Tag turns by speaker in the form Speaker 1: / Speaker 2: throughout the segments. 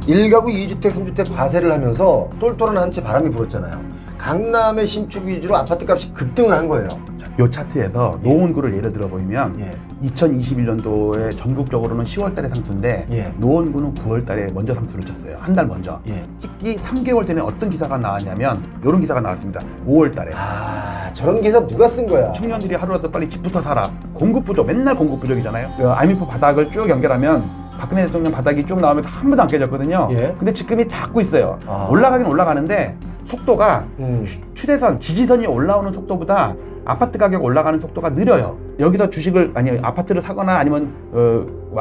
Speaker 1: 1가구 2주택, 3주택 과세를 하면서 똘똘한 한 채 바람이 불었잖아요. 강남의 신축 위주로 아파트 값이 급등을 한 거예요.
Speaker 2: 자, 요 차트에서 노원구를 예를 들어 보이면
Speaker 1: 예.
Speaker 2: 2021년도에 전국적으로는 10월 달에 상투인데
Speaker 1: 예.
Speaker 2: 노원구는 9월 달에 먼저 상투를 쳤어요. 한 달 먼저.
Speaker 1: 예.
Speaker 2: 찍기 3개월 전에 어떤 기사가 나왔냐면 이런 기사가 나왔습니다. 5월 달에.
Speaker 1: 아, 저런 기사 누가 쓴 거야?
Speaker 2: 청년들이 하루라도 빨리 집부터 사라. 공급 부족, 맨날 공급 부족이잖아요. 그 IMF 바닥을 쭉 연결하면 박근혜 대통령 바닥이 쭉 나오면서 한 번도 안 깨졌거든요.
Speaker 1: 예.
Speaker 2: 근데 지금이 닿고 있어요.
Speaker 1: 아.
Speaker 2: 올라가긴 올라가는데 속도가 추세선, 지지선이 올라오는 속도보다 아파트 가격 올라가는 속도가 느려요. 여기서 주식을, 아니, 아파트를 사거나 아니면,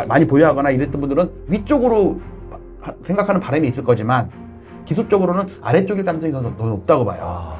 Speaker 2: 많이 보유하거나 이랬던 분들은 위쪽으로 생각하는 바람이 있을 거지만 기술적으로는 아래쪽일 가능성이 더 높다고 봐요.
Speaker 1: 아.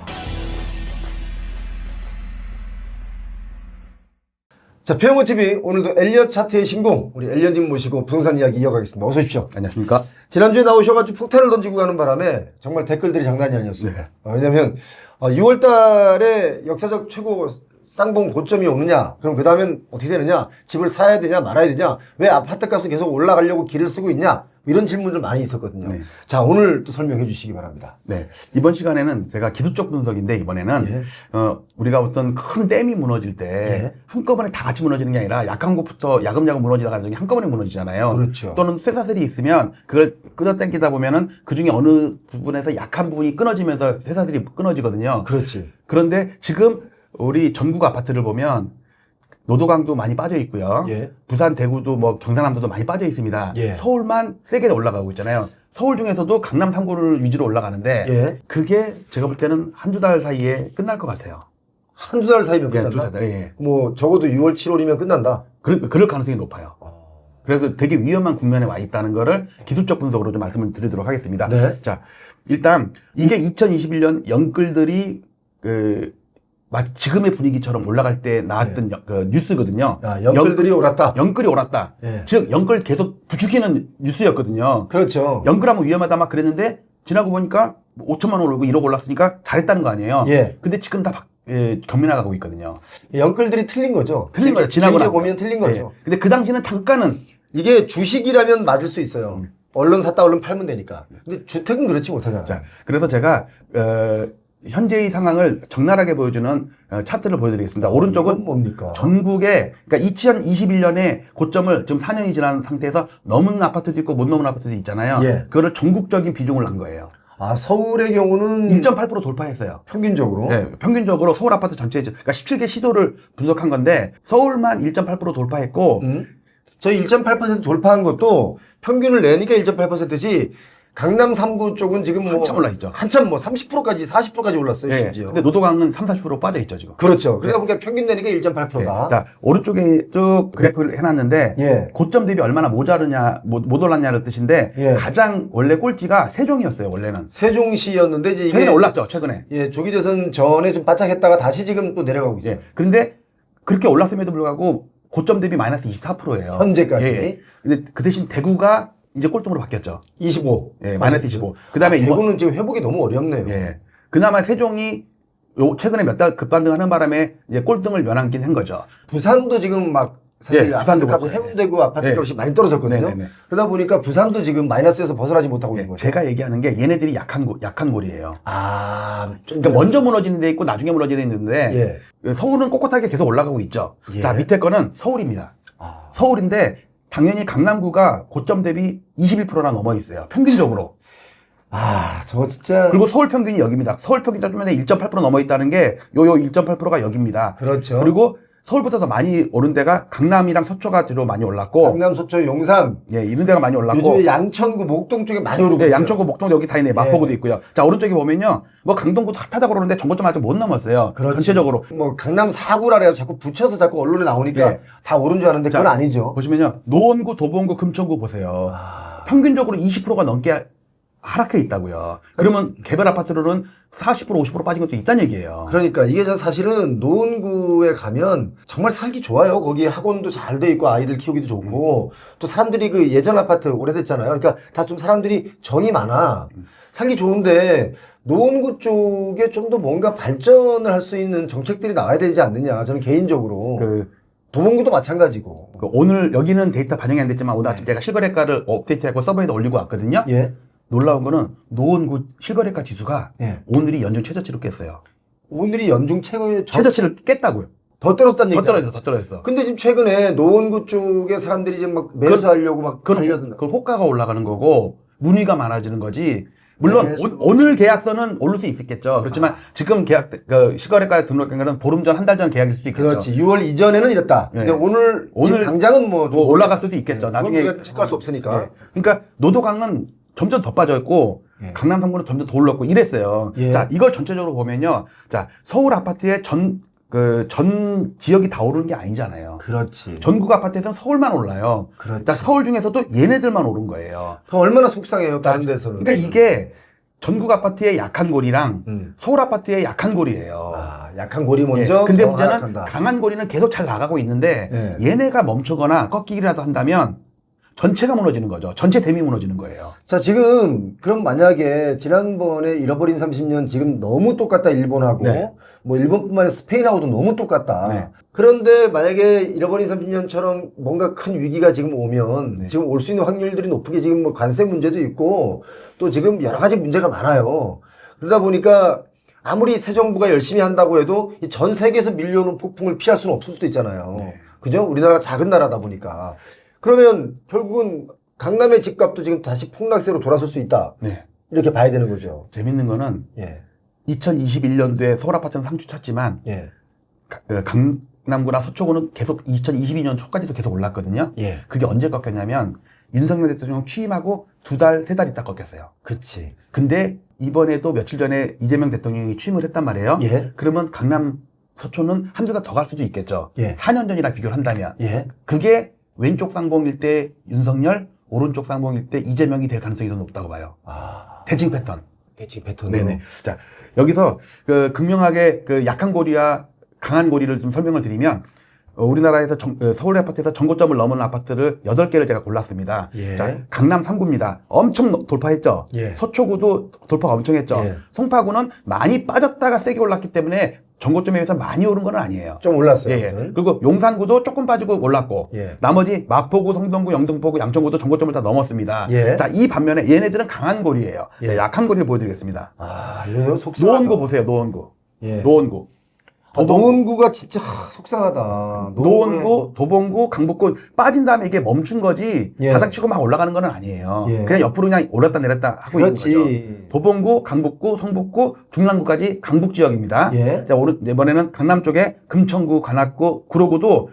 Speaker 1: 자, 표현고TV 오늘도 엘리엇 차트의 신공 우리 엘리엇님 모시고 부동산 이야기 이어가겠습니다. 어서 오십시오.
Speaker 2: 안녕하십니까?
Speaker 1: 지난주에 나오셔가지고 폭탄을 던지고 가는 바람에 정말 댓글들이 장난이 아니었어요.
Speaker 2: 네.
Speaker 1: 왜냐면 6월 달에 역사적 최고 쌍봉 고점이 오느냐, 그럼 그 다음엔 어떻게 되느냐, 집을 사야 되냐 말아야 되냐, 왜 아파트 값은 계속 올라가려고 길을 쓰고 있냐, 이런 질문들 많이 있었거든요. 네. 자, 오늘 또 설명해 주시기 바랍니다.
Speaker 2: 네. 이번 시간에는 제가 기술적 분석인데 이번에는
Speaker 1: 예.
Speaker 2: 우리가 어떤 큰 댐이 무너질 때
Speaker 1: 예.
Speaker 2: 한꺼번에 다 같이 무너지는 게 아니라 약한 곳부터 야금야금 무너지다가 한꺼번에 무너지잖아요.
Speaker 1: 그렇죠.
Speaker 2: 또는 쇠사슬이 있으면 그걸 끌어당기다 보면은 그 중에 어느 부분에서 약한 부분이 끊어지면서 쇠사슬이 끊어지거든요.
Speaker 1: 그렇지.
Speaker 2: 그런데 지금 우리 전국 아파트를 보면 노도강도 많이 빠져 있고요.
Speaker 1: 예.
Speaker 2: 부산, 대구도 뭐 경상남도도 많이 빠져 있습니다.
Speaker 1: 예.
Speaker 2: 서울만 세게 올라가고 있잖아요. 서울 중에서도 강남 3구를 위주로 올라가는데
Speaker 1: 예.
Speaker 2: 그게 제가 볼 때는 한두 달 사이에 끝날 것 같아요.
Speaker 1: 한두 달 사이면
Speaker 2: 예,
Speaker 1: 끝난다?
Speaker 2: 두세 달, 예.
Speaker 1: 뭐 적어도 6월, 7월이면 끝난다?
Speaker 2: 그럴 가능성이 높아요. 그래서 되게 위험한 국면에 와 있다는 거를 기술적 분석으로 좀 말씀을 드리도록 하겠습니다.
Speaker 1: 네.
Speaker 2: 자, 일단 이게 2021년 연끌들이 지금의 분위기처럼 올라갈 때 나왔던 뉴스거든요.
Speaker 1: 야, 연끌들이 옳았다.
Speaker 2: 연끌이 옳았다.
Speaker 1: 예.
Speaker 2: 즉 연끌 계속 부추기는 뉴스였거든요.
Speaker 1: 그렇죠.
Speaker 2: 연끌하면 위험하다 막 그랬는데 지나고 보니까 5천만 원 오르고 1억 올랐으니까 잘했다는 거 아니에요.
Speaker 1: 예.
Speaker 2: 근데 지금 다 경미나가고 있거든요.
Speaker 1: 연끌들이 틀린 거죠.
Speaker 2: 틀린 거죠. 지나고 나서.
Speaker 1: 보면 틀린 거죠.
Speaker 2: 예. 근데 그 당시는 잠깐은
Speaker 1: 이게 주식이라면 맞을 수 있어요. 얼른 샀다 얼른 팔면 되니까. 근데 주택은 그렇지 못하잖아요.
Speaker 2: 자, 그래서 제가 현재의 상황을 적나라하게 보여주는 차트를 보여드리겠습니다. 오른쪽은
Speaker 1: 이건 뭡니까?
Speaker 2: 전국에, 그러니까 2021년에 고점을 지금 4년이 지난 상태에서 넘은 아파트도 있고 못 넘은 아파트도 있잖아요.
Speaker 1: 예.
Speaker 2: 그거를 전국적인 비중을 한 거예요.
Speaker 1: 아, 서울의 경우는
Speaker 2: 1.8% 돌파했어요.
Speaker 1: 평균적으로.
Speaker 2: 네, 평균적으로 서울 아파트 전체, 그러니까 17개 시도를 분석한 건데 서울만 1.8% 돌파했고,
Speaker 1: 저희 1.8% 돌파한 것도 평균을 내니까 1.8%지 강남 3구 쪽은 지금 뭐
Speaker 2: 한참 올라 있죠.
Speaker 1: 한참 뭐 30%까지 40%까지 올랐어요.
Speaker 2: 네,
Speaker 1: 심지어.
Speaker 2: 근데 노도강은 30-40% 빠져 있죠 지금.
Speaker 1: 그렇죠. 그러다 보니까 평균 내니까 1.8%다.
Speaker 2: 자, 오른쪽에 쭉 그래프를 해놨는데
Speaker 1: 예.
Speaker 2: 고점 대비 얼마나 모자르냐, 못 올랐냐는 뜻인데
Speaker 1: 예.
Speaker 2: 가장 원래 꼴찌가 세종이었어요. 원래는
Speaker 1: 세종시였는데 이제 이게
Speaker 2: 최근에 올랐죠. 최근에.
Speaker 1: 예, 조기 대선 전에 좀 바짝했다가 다시 지금 또 내려가고 있어요.
Speaker 2: 예. 그런데 그렇게 올랐음에도 불구하고 고점 대비 마이너스 24%예요.
Speaker 1: 현재까지.
Speaker 2: 예. 근데 그 대신 대구가 이제 꼴등으로 바뀌었죠.
Speaker 1: 25.
Speaker 2: 예, 마이너스 25. 그다음에
Speaker 1: 대구는 지금 회복이 너무 어렵네요.
Speaker 2: 예. 그나마 세종이 최근에 몇 달 급반등하는 바람에 이제 꼴등을 면한긴 한 거죠.
Speaker 1: 부산도 지금 막 사실
Speaker 2: 예,
Speaker 1: 아파트
Speaker 2: 부산도
Speaker 1: 값, 해운대구 아파트
Speaker 2: 예.
Speaker 1: 값이 많이 떨어졌거든요.
Speaker 2: 네네네.
Speaker 1: 그러다 보니까 부산도 지금 마이너스에서 벗어나지 못하고 있는 거죠.
Speaker 2: 제가 얘기하는 게 얘네들이 약한 골이에요.
Speaker 1: 아, 좀
Speaker 2: 그러니까 먼저 무너지는 데 있고 나중에 무너지는 데 있는데 서울은 꼿꼿하게 계속 올라가고 있죠.
Speaker 1: 예.
Speaker 2: 자, 밑에 거는 서울입니다. 서울인데 당연히 강남구가 고점 대비 21%나 넘어 있어요. 평균적으로.
Speaker 1: 아, 저거 진짜.
Speaker 2: 그리고 서울 평균이 여기입니다. 서울 평균 때문에 1.8% 넘어 있다는 게 요 1.8%가 여기입니다.
Speaker 1: 그렇죠.
Speaker 2: 그리고 서울보다 더 많이 오른 데가 강남이랑 서초가 주로 많이 올랐고,
Speaker 1: 강남, 서초, 용산.
Speaker 2: 예, 이런 데가 많이 올랐고,
Speaker 1: 요즘에 양천구, 목동 쪽에 많이 오르고
Speaker 2: 네,
Speaker 1: 있어요.
Speaker 2: 양천구, 목동 여기 다 있네. 마포구도 있고요. 자, 오른쪽에 보면요, 뭐 강동구도 핫하다고 그러는데 정보점 아직 못 넘었어요.
Speaker 1: 그렇지.
Speaker 2: 전체적으로.
Speaker 1: 뭐 강남 4구라 해서 자꾸 붙여서 자꾸 언론에 나오니까
Speaker 2: 예.
Speaker 1: 다 오른 줄 아는데 그건 아니죠.
Speaker 2: 보시면요, 노원구, 도봉구, 금천구 보세요. 평균적으로 20%가 넘게 하락해 있다고요. 그러면 개별 아파트로는 40% 50% 빠진 것도 있다는 얘기예요.
Speaker 1: 그러니까 이게 저 사실은 노원구에 가면 정말 살기 좋아요. 거기 학원도 잘 돼 있고 아이들 키우기도 좋고 또 사람들이 그 예전 아파트 오래됐잖아요. 그러니까 다 좀 사람들이 정이 많아. 살기 좋은데 노원구 쪽에 좀 더 뭔가 발전을 할 수 있는 정책들이 나와야 되지 않느냐. 저는 개인적으로. 도봉구도 마찬가지고.
Speaker 2: 오늘 여기는 데이터 반영이 안 됐지만 오늘 아침 제가 실거래가를 업데이트하고 서버에다 올리고 왔거든요.
Speaker 1: 예.
Speaker 2: 놀라운 거는 노원구 실거래가 지수가
Speaker 1: 예.
Speaker 2: 오늘이 연중 최저치를 깼어요.
Speaker 1: 오늘이 연중
Speaker 2: 최저치를 깼다고요.
Speaker 1: 더 떨어졌다는
Speaker 2: 더
Speaker 1: 얘기잖아요.
Speaker 2: 떨어졌어, 더 떨어졌어.
Speaker 1: 근데 지금 최근에 노원구 쪽에 사람들이 지금 막 매수하려고 막 달려든다.
Speaker 2: 그 호가가 올라가는 거고 문의가 많아지는 거지. 물론
Speaker 1: 네,
Speaker 2: 오늘 계약서는 오를 수 있겠죠. 그렇지만 지금 계약 그 실거래가 등록한 거는 보름 전, 한 달 전 계약일 수도 있겠죠.
Speaker 1: 그렇지. 6월 이전에는 이랬다.
Speaker 2: 네.
Speaker 1: 근데 오늘 지금 당장은 뭐 좀
Speaker 2: 올라갈 수도 있겠죠. 나중에
Speaker 1: 우리가 체크할 수 없으니까.
Speaker 2: 예. 그러니까 노도강은 점점 더 빠져있고
Speaker 1: 예.
Speaker 2: 강남 3구는 점점 더 올랐고 이랬어요.
Speaker 1: 예.
Speaker 2: 자, 이걸 전체적으로 보면요. 자, 서울 아파트의 전 지역이 다 오르는 게 아니잖아요.
Speaker 1: 그렇지.
Speaker 2: 전국 아파트에서는 서울만 올라요.
Speaker 1: 그렇지.
Speaker 2: 자, 서울 중에서도 얘네들만 오른 거예요.
Speaker 1: 그럼 얼마나 속상해요. 다른 데서는.
Speaker 2: 그러니까 이게 전국 아파트의 약한 고리랑 서울 아파트의 약한 고리예요.
Speaker 1: 아, 약한 고리 먼저.
Speaker 2: 예. 근데
Speaker 1: 더
Speaker 2: 문제는
Speaker 1: 하락한다.
Speaker 2: 강한 고리는 계속 잘 나가고 있는데
Speaker 1: 예.
Speaker 2: 얘네가 멈추거나 꺾이기라도 한다면 전체가 무너지는 거죠. 전체 댐이 무너지는 거예요.
Speaker 1: 자, 지금 그럼 만약에 지난번에 잃어버린 30년 지금 너무 똑같다 일본하고
Speaker 2: 네.
Speaker 1: 뭐 일본뿐만 아니라 스페인하고도 너무 똑같다.
Speaker 2: 네.
Speaker 1: 그런데 만약에 잃어버린 30년처럼 뭔가 큰 위기가 지금 오면
Speaker 2: 네.
Speaker 1: 지금 올 수 있는 확률들이 높게 지금 뭐 관세 문제도 있고 또 지금 여러 가지 문제가 많아요. 그러다 보니까 아무리 새 정부가 열심히 한다고 해도 이 전 세계에서 밀려오는 폭풍을 피할 수는 없을 수도 있잖아요.
Speaker 2: 네.
Speaker 1: 그죠? 우리나라가 작은 나라다 보니까. 그러면 결국은 강남의 집값도 지금 다시 폭락세로 돌아설 수 있다.
Speaker 2: 네.
Speaker 1: 이렇게 봐야 되는 거죠.
Speaker 2: 재밌는 거는
Speaker 1: 예.
Speaker 2: 2021년도에 서울 아파트는 상추 쳤지만
Speaker 1: 예.
Speaker 2: 강남구나 서초구는 계속 2022년 초까지도 계속 올랐거든요.
Speaker 1: 예.
Speaker 2: 그게 언제 꺾였냐면 윤석열 대통령 취임하고 2달, 3달 있다 꺾였어요.
Speaker 1: 그치.
Speaker 2: 근데 이번에도 며칠 전에 이재명 대통령이 취임을 했단 말이에요.
Speaker 1: 예.
Speaker 2: 그러면 강남 서초는 한두 달 더 갈 수도 있겠죠.
Speaker 1: 예.
Speaker 2: 4년 전이랑 비교를 한다면.
Speaker 1: 예.
Speaker 2: 그게 왼쪽 쌍봉일 때 윤석열, 오른쪽 쌍봉일 때 이재명이 될 가능성이 더 높다고 봐요.
Speaker 1: 아.
Speaker 2: 대칭 패턴.
Speaker 1: 대칭 패턴.
Speaker 2: 네네. 자, 여기서 그 극명하게 그 약한 고리와 강한 고리를 좀 설명을 드리면 우리나라에서 서울 아파트에서 전고점을 넘은 아파트를 8개를 제가 골랐습니다.
Speaker 1: 예.
Speaker 2: 자, 강남 3구입니다. 엄청 돌파했죠.
Speaker 1: 예.
Speaker 2: 서초구도 돌파가 엄청 했죠.
Speaker 1: 예.
Speaker 2: 송파구는 많이 빠졌다가 세게 올랐기 때문에 전고점에 비해서 많이 오른 건 아니에요.
Speaker 1: 좀 올랐어요.
Speaker 2: 예, 예.
Speaker 1: 아무튼.
Speaker 2: 그리고 용산구도 조금 빠지고 올랐고
Speaker 1: 예.
Speaker 2: 나머지 마포구, 성동구, 영등포구, 양천구도 전고점을 다 넘었습니다.
Speaker 1: 예.
Speaker 2: 자, 이 반면에 얘네들은 강한 고리예요.
Speaker 1: 예.
Speaker 2: 자, 약한 고리를 보여드리겠습니다.
Speaker 1: 아, 이거 속상하다.
Speaker 2: 노원구 보세요. 노원구.
Speaker 1: 예.
Speaker 2: 노원구.
Speaker 1: 아, 노원구가 진짜 속상하다.
Speaker 2: 노원구, 도봉구, 강북구 빠진 다음에 이게 멈춘 거지
Speaker 1: 예.
Speaker 2: 바닥 치고 막 올라가는 건 아니에요.
Speaker 1: 예.
Speaker 2: 그냥 옆으로 그냥 올랐다 내렸다 하고
Speaker 1: 그렇지.
Speaker 2: 있는 거죠. 도봉구, 강북구, 성북구, 중랑구까지 강북 지역입니다.
Speaker 1: 예.
Speaker 2: 자, 이번에는 강남 쪽에 금천구, 관악구, 구로구도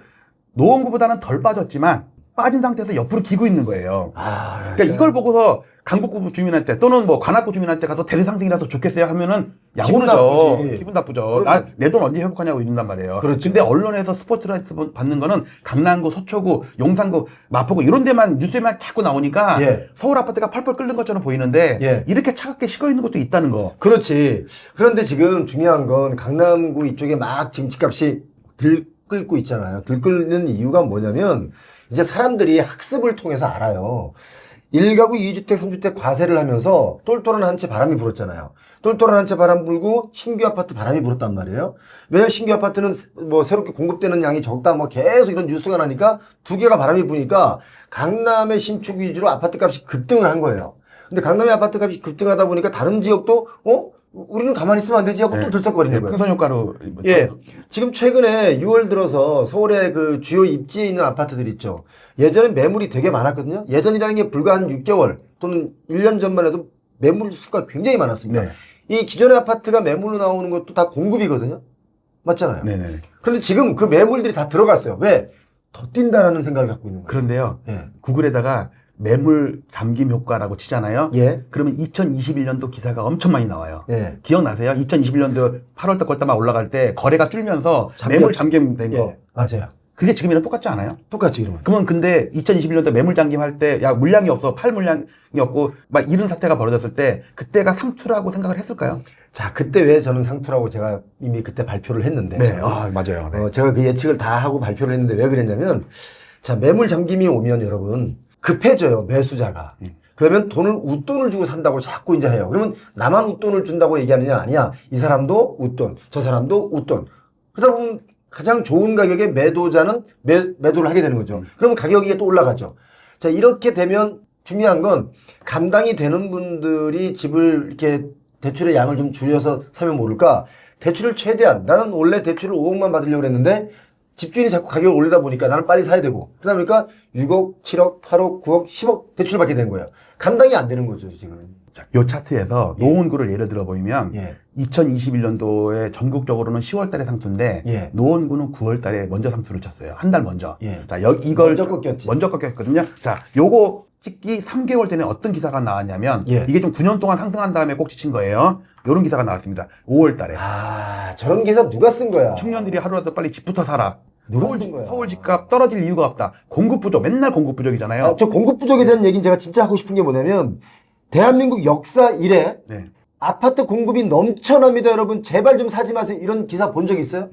Speaker 2: 노원구보다는 덜 빠졌지만 빠진 상태에서 옆으로 기고 있는 거예요.
Speaker 1: 아,
Speaker 2: 그러니까 이걸 보고서 강북구 주민한테 또는 뭐 관악구 주민한테 가서 대리상승이라서 좋겠어요 하면은
Speaker 1: 기분
Speaker 2: 야구르죠.
Speaker 1: 나쁘지.
Speaker 2: 기분 나쁘죠. 나 내 돈 언제 회복하냐고 이런단 말이에요.
Speaker 1: 그렇죠.
Speaker 2: 근데 언론에서 스포트라이트 받는 거는 강남구, 서초구, 용산구, 마포구 이런 데만 뉴스에만 자꾸 나오니까
Speaker 1: 예.
Speaker 2: 서울 아파트가 펄펄 끓는 것처럼 보이는데
Speaker 1: 예.
Speaker 2: 이렇게 차갑게 식어 있는 것도 있다는 거.
Speaker 1: 그렇지. 그런데 지금 중요한 건 강남구 이쪽에 막 지금 집값이 들끓고 있잖아요. 들끓는 이유가 뭐냐면 이제 사람들이 학습을 통해서 알아요. 1가구 2주택, 3주택 과세를 하면서 똘똘한 한 채 바람이 불었잖아요. 똘똘한 한 채 바람 불고 신규 아파트 바람이 불었단 말이에요. 왜냐면 신규 아파트는 뭐 새롭게 공급되는 양이 적다 뭐 계속 이런 뉴스가 나니까 두 개가 바람이 부니까 강남의 신축 위주로 아파트 값이 급등을 한 거예요. 근데 강남의 아파트 값이 급등하다 보니까 다른 지역도 우리는 가만히 있으면 안 되지 하고 또 들썩거리는 거예요.
Speaker 2: 풍선 효과로.
Speaker 1: 예. 지금 최근에 6월 들어서 서울의 그 주요 입지에 있는 아파트들 있죠. 예전엔 매물이 되게 많았거든요. 예전이라는 게 불과 한 6개월 또는 1년 전만 해도 매물 수가 굉장히 많았습니다.
Speaker 2: 네.
Speaker 1: 이 기존의 아파트가 매물로 나오는 것도 다 공급이거든요. 맞잖아요.
Speaker 2: 네네.
Speaker 1: 그런데 지금 그 매물들이 다 들어갔어요. 왜? 더 뛴다라는 생각을 갖고 있는 거예요.
Speaker 2: 그런데요.
Speaker 1: 예.
Speaker 2: 구글에다가 매물 잠김 효과라고 치잖아요.
Speaker 1: 예.
Speaker 2: 그러면 2021년도 기사가 엄청 많이 나와요.
Speaker 1: 예.
Speaker 2: 기억나세요? 2021년도 8월달 꼴때만 올라갈 때 거래가 줄면서
Speaker 1: 잠겼죠.
Speaker 2: 매물 잠김 된 거.
Speaker 1: 예. 맞아요.
Speaker 2: 그게 지금이랑 똑같지 않아요?
Speaker 1: 똑같이 이러면.
Speaker 2: 그러면 근데 2021년도 매물 잠김 할 때 야 물량이 없어 팔 물량이 없고 막 이런 사태가 벌어졌을 때 그때가 상투라고 생각을 했을까요?
Speaker 1: 자, 그때 왜 저는 상투라고 제가 이미 그때 발표를 했는데.
Speaker 2: 맞아요.
Speaker 1: 제가 그 예측을 다 하고 발표를 했는데 왜 그랬냐면, 자, 매물 잠김이 오면 여러분, 급해져요, 매수자가. 그러면 웃돈을 주고 산다고 자꾸 이제 해요. 그러면 나만 웃돈을 준다고 얘기하느냐? 아니야. 이 사람도 웃돈, 저 사람도 웃돈. 그러다 보면 가장 좋은 가격에 매도자는 매도를 하게 되는 거죠. 그러면 가격이 또 올라가죠. 자, 이렇게 되면 중요한 건 감당이 되는 분들이 집을 이렇게 대출의 양을 좀 줄여서 사면 모를까? 대출을 최대한, 나는 원래 대출을 5억만 받으려고 했는데 집주인이 자꾸 가격을 올리다 보니까 나는 빨리 사야 되고, 그러다 보니까 6억, 7억, 8억, 9억, 10억 대출을 받게 된 거예요. 감당이 안 되는 거죠, 지금.
Speaker 2: 자, 요 차트에서 노원구를 예를 들어 보이면
Speaker 1: 예.
Speaker 2: 2021년도에 전국적으로는 10월 달에 상투인데
Speaker 1: 예.
Speaker 2: 노원구는 9월 달에 먼저 상투를 쳤어요. 한 달 먼저.
Speaker 1: 예.
Speaker 2: 자, 이걸
Speaker 1: 먼저 꺾였지.
Speaker 2: 먼저 꺾였거든요. 자, 요거 찍기 3개월 전에 어떤 기사가 나왔냐면
Speaker 1: 예.
Speaker 2: 이게 좀 9년 동안 상승한 다음에 꼭지 친 거예요. 요런 기사가 나왔습니다. 5월 달에.
Speaker 1: 아, 저런 기사 누가 쓴 거야?
Speaker 2: 청년들이 하루라도 빨리 집부터 사라.
Speaker 1: 누가 쓴 거야?
Speaker 2: 서울 집값 떨어질 이유가 없다. 공급 부족. 맨날 공급 부족이잖아요.
Speaker 1: 아, 저 공급 부족에 대한 얘기는 제가 진짜 하고 싶은 게 뭐냐면, 대한민국 역사 이래
Speaker 2: 네.
Speaker 1: 아파트 공급이 넘쳐납니다, 여러분. 제발 좀 사지 마세요. 이런 기사 본 적 있어요?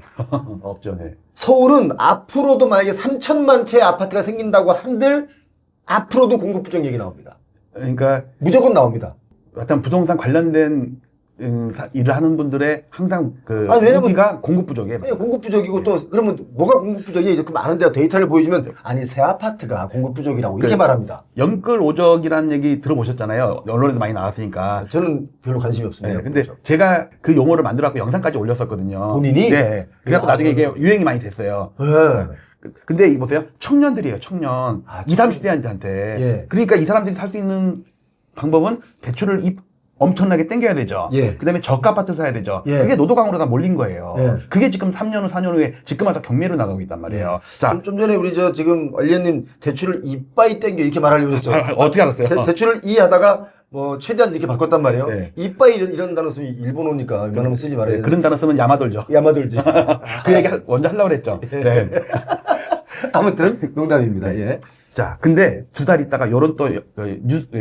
Speaker 2: 없죠. 네.
Speaker 1: 서울은 앞으로도 만약에 3천만 채의 아파트가 생긴다고 한들 앞으로도 공급 부족 얘기 나옵니다.
Speaker 2: 그러니까
Speaker 1: 무조건 나옵니다.
Speaker 2: 어떤 부동산 관련된 일을 하는 분들의 항상 그
Speaker 1: 아니, 왜냐면-
Speaker 2: 무기가 공급 부족이에요.
Speaker 1: 네, 공급 부족이고 또 그러면 뭐가 공급 부족이냐 이렇게 많은데 데이터를 보여주면 아니 새 아파트가 공급 부족이라고 이렇게 말합니다.
Speaker 2: 연끌 오적이라는 얘기 들어보셨잖아요. 언론에도 많이 나왔으니까.
Speaker 1: 저는 별로 관심이 없습니다.
Speaker 2: 네, 근데 제가 그 용어를 만들어갖고 영상까지 올렸었거든요.
Speaker 1: 본인이?
Speaker 2: 네. 그래갖고
Speaker 1: 야,
Speaker 2: 나중에 이게 유행이 많이 됐어요.
Speaker 1: 네.
Speaker 2: 근데 이 보세요. 청년들이에요, 청년.
Speaker 1: 아,
Speaker 2: 20, 30대한테.
Speaker 1: 예.
Speaker 2: 그러니까 이 사람들이 살 수 있는 방법은 대출을 엄청나게 땡겨야 되죠.
Speaker 1: 예.
Speaker 2: 그 다음에 저가 아파트 사야 되죠.
Speaker 1: 예.
Speaker 2: 그게 노도강으로 다 몰린 거예요.
Speaker 1: 예.
Speaker 2: 그게 지금 3년 후, 4년 후에 집금 와서 경매로 나가고 있단 말이에요. 자,
Speaker 1: 좀 전에 우리 지금 얼리언님 대출을 이빠이 땡겨 이렇게 말하려고 했죠.
Speaker 2: 어떻게 알았어요?
Speaker 1: 대출을 이 하다가 뭐 최대한 이렇게 바꿨단 말이에요.
Speaker 2: 네.
Speaker 1: 이빠이 이런 단어 쓰면 일본어니까 웬만하면 쓰지 말아야
Speaker 2: 네,
Speaker 1: 돼.
Speaker 2: 그런 단어 쓰면 야마돌죠.
Speaker 1: 야마돌지.
Speaker 2: 그 얘기 먼저 하려고 그랬죠. 네.
Speaker 1: 아무튼 농담입니다. 예.
Speaker 2: 자, 근데 2달 있다가 요런 또